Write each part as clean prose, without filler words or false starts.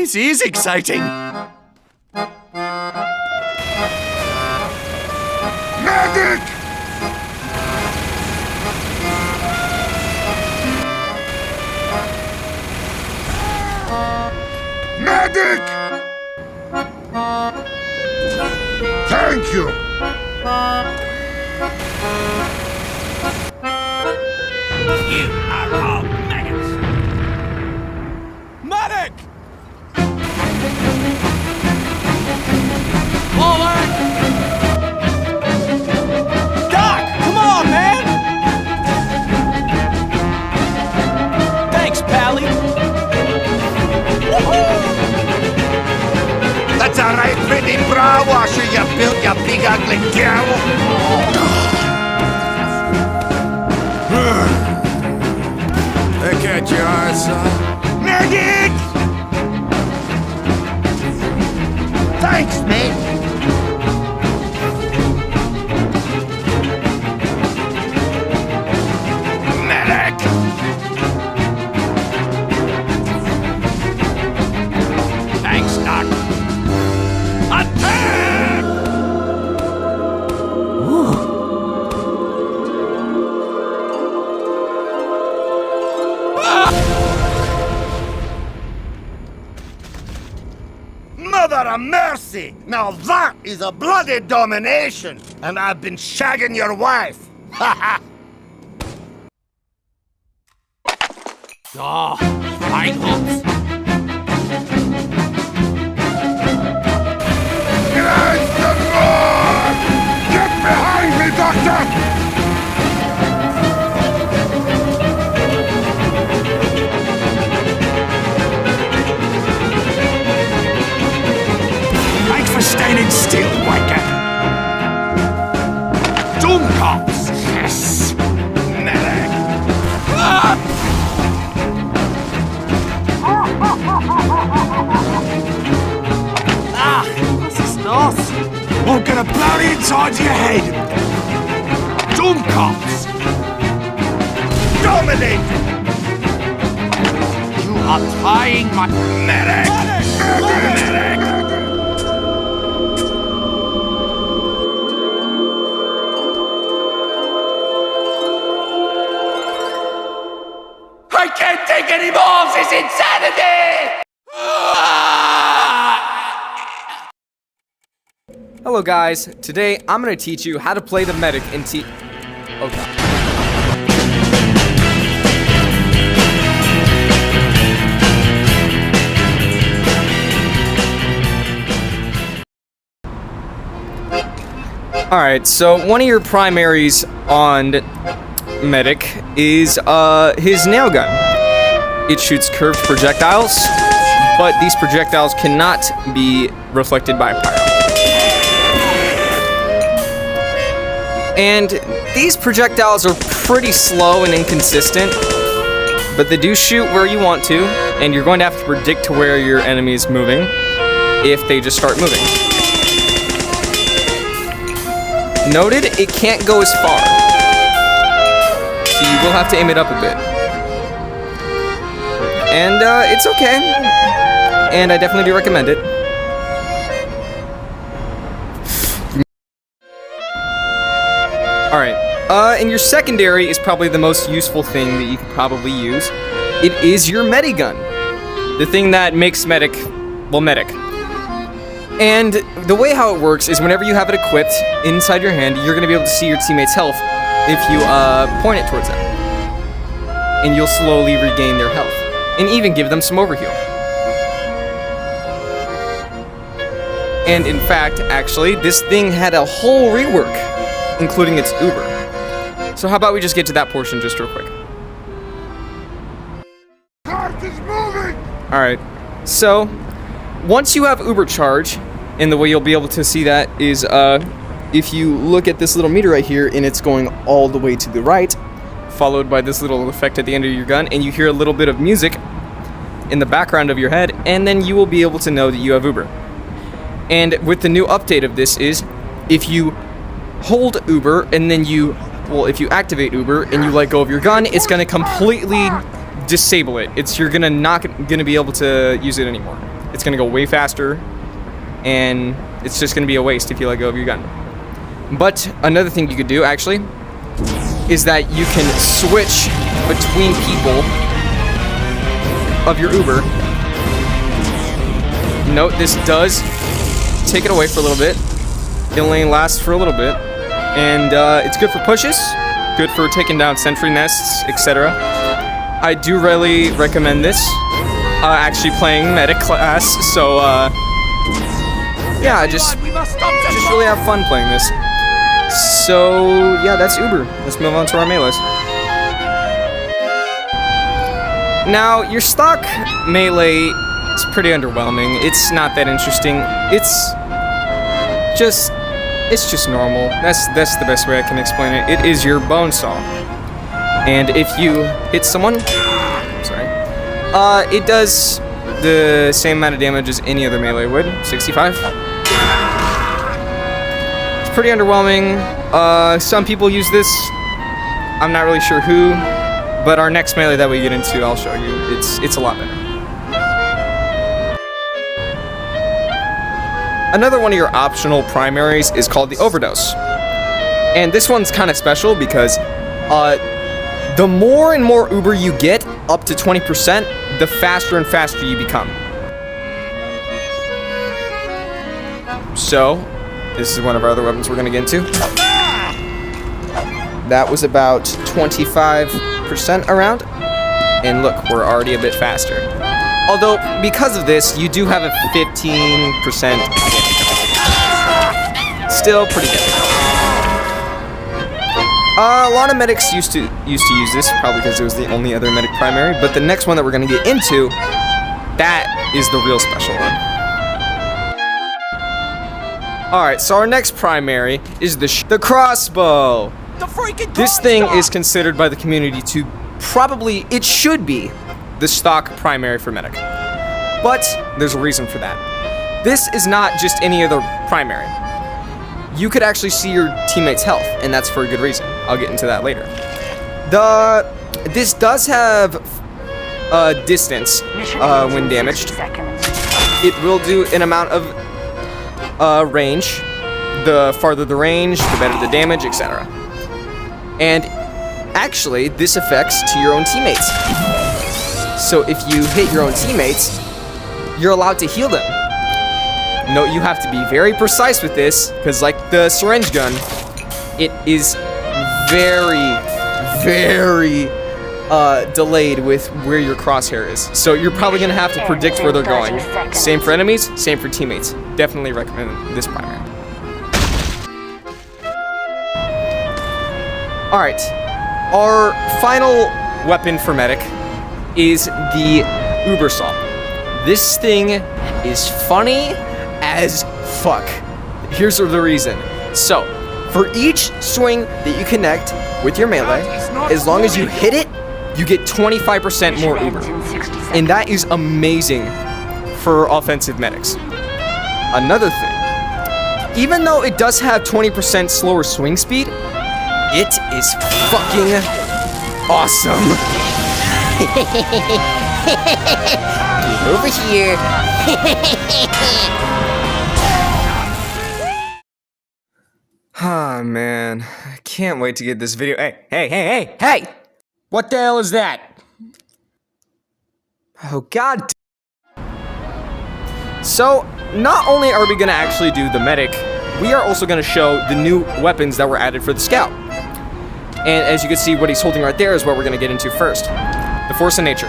This is exciting. Medic! Medic! Thank you! You are all maggots! Medic! Forward! Doc, come on, man! Thanks, Pally. That's all right, pretty bra washer, you built, you big ugly cow. Look at your son. Medic! Thanks, mate. Medic! Thanks, Doc. Attack! Mother of mercy! Now that is a bloody domination! And I've been shagging your wife! Ha ha! Oh, fine hooks. Get the Lord! Get behind me, Doctor! Thanks for standing still, wanker. Doom cops! Yes! Medic! Ah, what's this nose? I'm gonna blow the inside of your head! Doom cops! Dominate! You are tying my... Medic! Medic! I can't take any more of this insanity! Hello guys, today I'm going to teach you how to play the medic in Oh god. Alright, so one of your primaries on medic is his nail gun. It shoots curved projectiles, but these projectiles cannot be reflected by pyro. And these projectiles are pretty slow and inconsistent, but they do shoot where you want to, and you're going to have to predict to where your enemy is moving if they just start moving. Noted, it can't go as far, so you will have to aim it up a bit. And it's okay, and I definitely do recommend it. Alright, and your secondary is probably the most useful thing that you could probably use. It is your medigun. The thing that makes medic, well, medic. And the way how it works is whenever you have it equipped inside your hand, you're going to be able to see your teammates' health if you point it towards them. And you'll slowly regain their health. And even give them some overheal. And in fact, actually, this thing had a whole rework, including its Uber. So how about we just get to that portion just real quick. Cart is moving! Alright, so once you have UberCharge, and the way you'll be able to see that is if you look at this little meter right here, and it's going all the way to the right, followed by this little effect at the end of your gun, and you hear a little bit of music in the background of your head, and then you will be able to know that you have Uber. And with the new update of this is, if you hold Uber, and then if you activate Uber, and you let go of your gun, it's going to completely disable it. You're not going to be able to use it anymore. it's gonna go way faster, and it's just gonna be a waste if you let go of your gun. But another thing you could do, actually, is that you can switch between people of your Uber. Note, this does take it away for a little bit. It only lasts for a little bit. And it's good for pushes, good for taking down sentry nests, etc. I do really recommend this. Actually playing medic class, so yeah, just really have fun playing this. So yeah, that's Uber. Let's move on to our melees. Now, your stock melee is pretty underwhelming. It's not that interesting. It's just normal. That's the best way I can explain it. It is your bone saw. And if you hit someone, sorry, it does the same amount of damage as any other melee would, 65. It's pretty underwhelming. Some people use this. I'm not really sure who, but our next melee that we get into, I'll show you. It's a lot better. Another one of your optional primaries is called the overdose. And this one's kind of special because the more and more Uber you get, up to 20%, the faster and faster you become. So, this is one of our other weapons we're going to get into. That was about 25% around. And look, we're already a bit faster. Although, because of this, you do have a 15%. Still pretty good. A lot of medics used to use this, probably because it was the only other medic primary, but the next one that we're going to get into, that is the real special one. Alright, so our next primary is the crossbow. This thing is considered by the community to probably, it should be, the stock primary for medic. But there's a reason for that. This is not just any other primary. You could actually see your teammates' health, and that's for a good reason. I'll get into that later. This does have distance when damaged. It will do an amount of range. The farther the range, the better the damage, etc. And actually, this affects to your own teammates. So if you hit your own teammates, you're allowed to heal them. Note, you have to be very precise with this, because like the syringe gun, it is very, very delayed with where your crosshair is. So you're probably going to have to predict where they're going. Same for enemies, same for teammates. Definitely recommend this primary. Alright, our final weapon for medic is the Uber Saw. This thing is funny as fuck. Here's the reason. So, for each swing that you connect with your melee, as long as you hit it, you get 25% more Uber. And that is amazing for offensive medics. Another thing, even though it does have 20% slower swing speed, it is fucking awesome. Get over here. Ah, man. I can't wait to get this video. Hey! What the hell is that? Oh, god. So, not only are we gonna actually do the medic, we are also gonna show the new weapons that were added for the scout. And as you can see, what he's holding right there is what we're gonna get into first. The Force of Nature.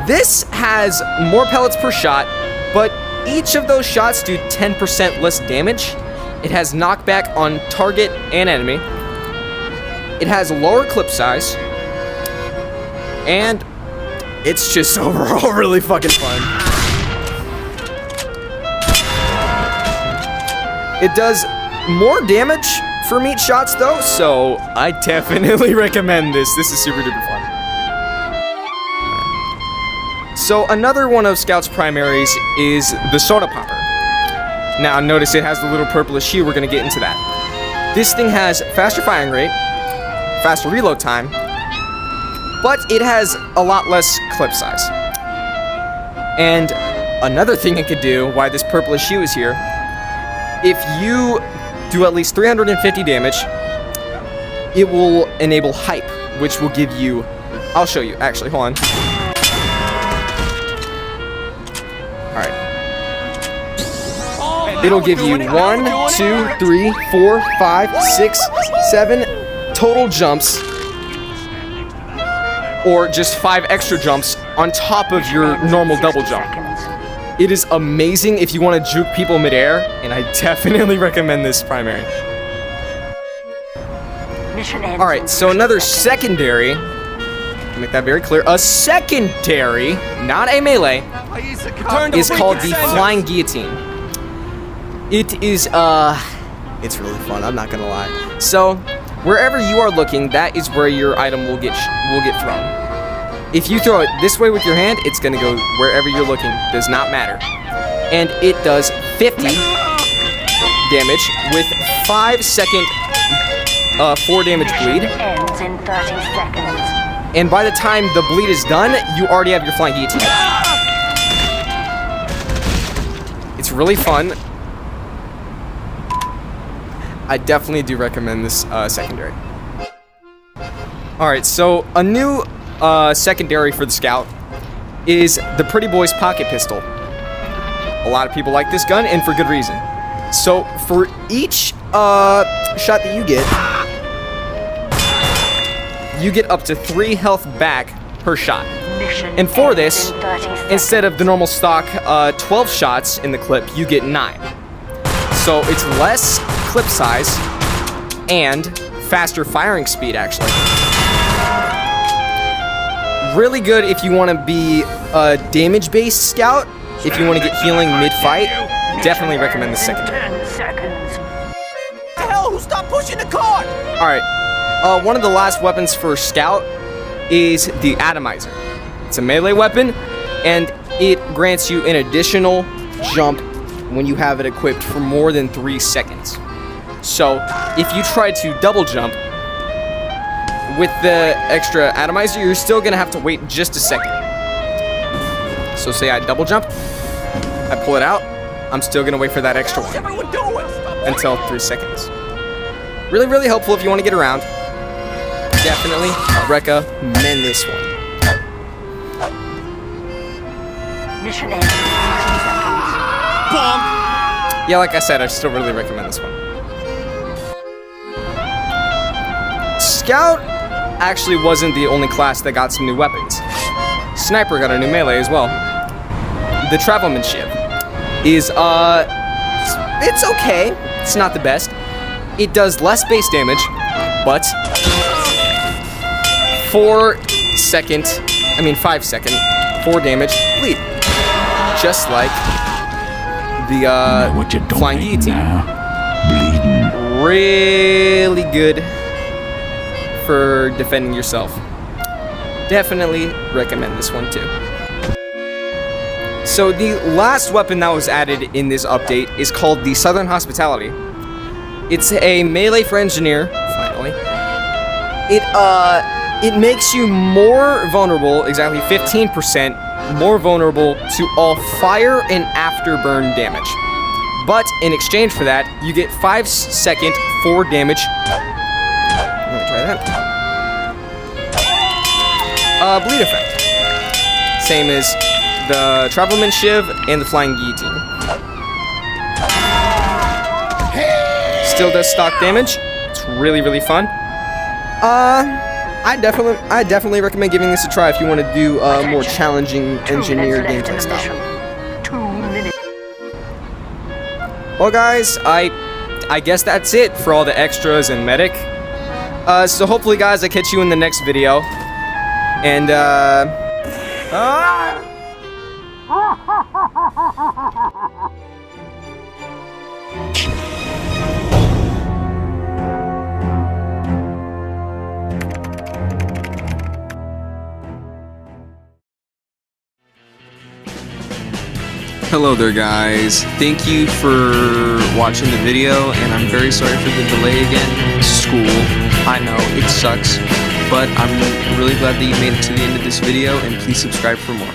This has more pellets per shot, but each of those shots do 10% less damage. It has knockback on target and enemy. It has a lower clip size. And it's just overall really fucking fun. It does more damage for meat shots though, so I definitely recommend this. This is super duper fun. So another one of Scout's primaries is the soda popper. Now notice it has the little purplish hue, we're gonna get into that. This thing has faster firing rate, faster reload time, but it has a lot less clip size. And another thing it could do, why this purplish hue is here, if you do at least 350 damage, it will enable hype, which will give you, I'll show you, actually, hold on. Alright. It'll give you 1, 2, 3, 4, 5, 6, 7 total jumps, or just 5 extra jumps on top of your normal double jump. It is amazing if you want to juke people midair, and I definitely recommend this primary. Alright, so another secondary, to make that very clear, a secondary, not a melee, is called the Flying Guillotine. It is, it's really fun, I'm not gonna lie. So, wherever you are looking, that is where your item will get thrown. If you throw it this way with your hand, it's gonna go wherever you're looking, does not matter. And it does 50 damage with 5-second 4 damage bleed. Ends in 30 seconds. And by the time the bleed is done, you already have your Flying Guillotine. It's really fun. I definitely do recommend this secondary. Alright, so a new secondary for the Scout is the Pretty Boy's Pocket Pistol. A lot of people like this gun, and for good reason. So, for each shot that you get up to 3 health back per shot. And for this, instead of the normal stock 12 shots in the clip, you get 9. So it's less clip size and faster firing speed, actually. Really good if you want to be a damage-based Scout. If you want to get healing mid-fight, definitely recommend this secondary. 10 seconds. The hell? Who stopped pushing the cart? Alright, one of the last weapons for Scout is the Atomizer. It's a melee weapon, and it grants you an additional jump when you have it equipped for more than 3 seconds. So, if you try to double jump with the extra Atomizer, you're still gonna have to wait just a second. So say I double jump, I pull it out, I'm still gonna wait for that extra one until 3 seconds. Really, really helpful if you want to get around. Definitely recommend this one. Mission ends in 60 seconds. Yeah, like I said, I still really recommend this one. Scout actually wasn't the only class that got some new weapons. Sniper got a new melee as well. The Travelmanship is, it's okay. It's not the best. It does less base damage, but 5-second 4 damage bleed. Just like the Flying Guillotine. Really good for defending yourself. Definitely recommend this one too. So the last weapon that was added in this update is called the Southern Hospitality. It's a melee for engineer, finally. It makes you more vulnerable, exactly 15% more vulnerable to all fire and afterburn damage. But in exchange for that, you get 5-second 4 damage. I'm gonna try that. Bleed effect. Same as the Travelman Shiv and the Flying Guillotine. Still does stock damage. It's really, really fun. I definitely recommend giving this a try if you want to do a more challenging engineer gameplay style. 2 minutes. Well, guys, I guess that's it for all the extras and medic. So hopefully, guys, I catch you in the next video. And hello there, guys. Thank you for watching the video, and I'm very sorry for the delay again. School, I know, it sucks, but I'm really glad that you made it to the end of this video, and please subscribe for more.